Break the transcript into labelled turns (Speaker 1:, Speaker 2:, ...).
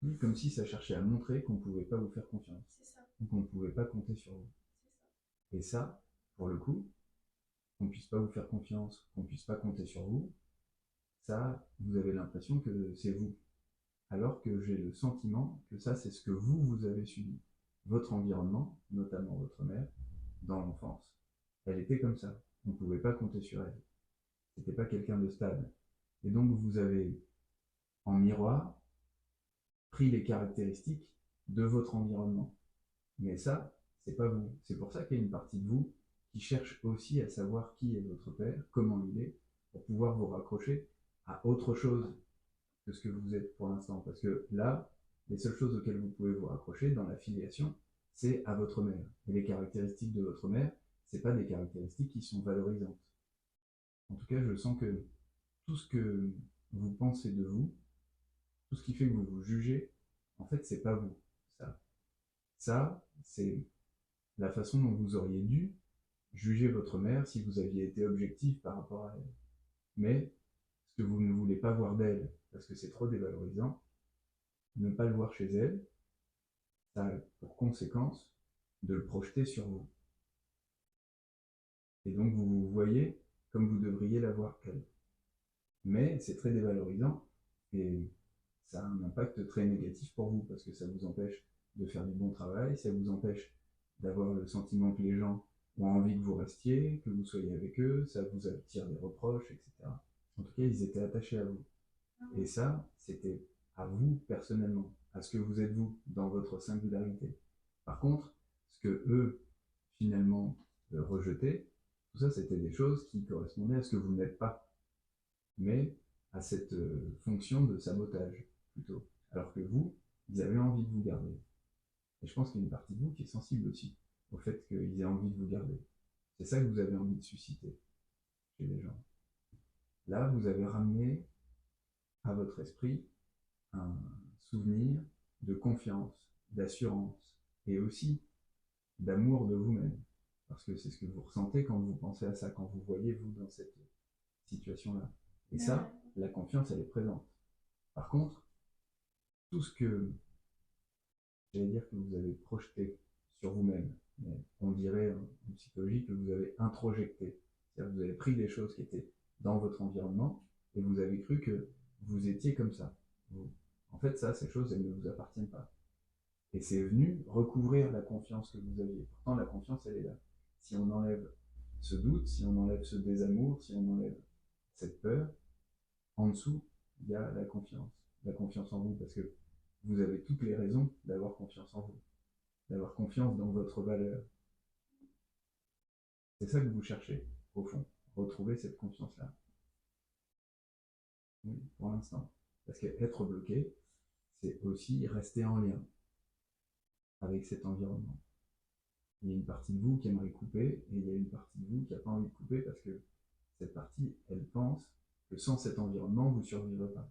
Speaker 1: Oui, comme si ça cherchait à montrer qu'on ne pouvait pas vous faire confiance,
Speaker 2: C'est ça,
Speaker 1: ou qu'on ne pouvait pas compter sur vous. Et ça, pour le coup, qu'on ne puisse pas vous faire confiance, qu'on ne puisse pas compter sur vous, ça, vous avez l'impression que c'est vous. Alors que j'ai le sentiment que ça, c'est ce que vous avez subi. Votre environnement, notamment votre mère, dans l'enfance, elle était comme ça. On ne pouvait pas compter sur elle. C'était pas quelqu'un de stable. Et donc, vous avez, en miroir, pris les caractéristiques de votre environnement. Mais ça, c'est pas vous. C'est pour ça qu'il y a une partie de vous qui cherche aussi à savoir qui est votre père, comment il est, pour pouvoir vous raccrocher à autre chose que ce que vous êtes pour l'instant. Parce que là, les seules choses auxquelles vous pouvez vous raccrocher dans la filiation, c'est à votre mère. Et les caractéristiques de votre mère, c'est pas des caractéristiques qui sont valorisantes. En tout cas, je sens que tout ce que vous pensez de vous, tout ce qui fait que vous vous jugez, en fait, c'est pas vous. Ça, ça c'est la façon dont vous auriez dû juger votre mère si vous aviez été objectif par rapport à elle. Mais ce que vous ne voulez pas voir d'elle, parce que c'est trop dévalorisant, ne pas le voir chez elle, ça a pour conséquence de le projeter sur vous. Et donc vous vous voyez comme vous devriez la voir elle. Mais c'est très dévalorisant et ça a un impact très négatif pour vous parce que ça vous empêche de faire du bon travail, ça vous empêche d'avoir le sentiment que les gens ont envie que vous restiez, que vous soyez avec eux, ça vous attire des reproches, etc. En tout cas, ils étaient attachés à vous. Et ça, c'était à vous personnellement, à ce que vous êtes vous, dans votre singularité. Par contre, ce que eux, finalement, rejetaient, tout ça, c'était des choses qui correspondaient à ce que vous n'êtes pas, mais à cette fonction de sabotage, plutôt. Alors que vous, ils avaient envie de vous garder. Et je pense qu'il y a une partie de vous qui est sensible aussi au fait qu'ils aient envie de vous garder. C'est ça que vous avez envie de susciter chez les gens. Là, vous avez ramené à votre esprit un souvenir de confiance, d'assurance et aussi d'amour de vous-même. Parce que c'est ce que vous ressentez quand vous pensez à ça, quand vous voyez vous dans cette situation-là. Et ça, la confiance, elle est présente. Par contre, tout ce que, j'allais dire que vous avez projeté sur vous-même, on dirait en psychologie que vous avez introjecté. C'est-à-dire que vous avez pris des choses qui étaient dans votre environnement et vous avez cru que vous étiez comme ça. Vous. En fait, ça, ces choses, elles ne vous appartiennent pas. Et c'est venu recouvrir la confiance que vous aviez. Pourtant, la confiance, elle est là. Si on enlève ce doute, si on enlève ce désamour, si on enlève cette peur, en dessous, il y a la confiance en vous, parce que vous avez toutes les raisons d'avoir confiance en vous, d'avoir confiance dans votre valeur. C'est ça que vous cherchez, au fond, retrouver cette confiance-là. Oui, pour l'instant. Parce qu'être bloqué, c'est aussi rester en lien avec cet environnement. Il y a une partie de vous qui aimerait couper, et il y a une partie de vous qui n'a pas envie de couper parce que cette partie, elle pense que sans cet environnement, vous ne survivrez pas.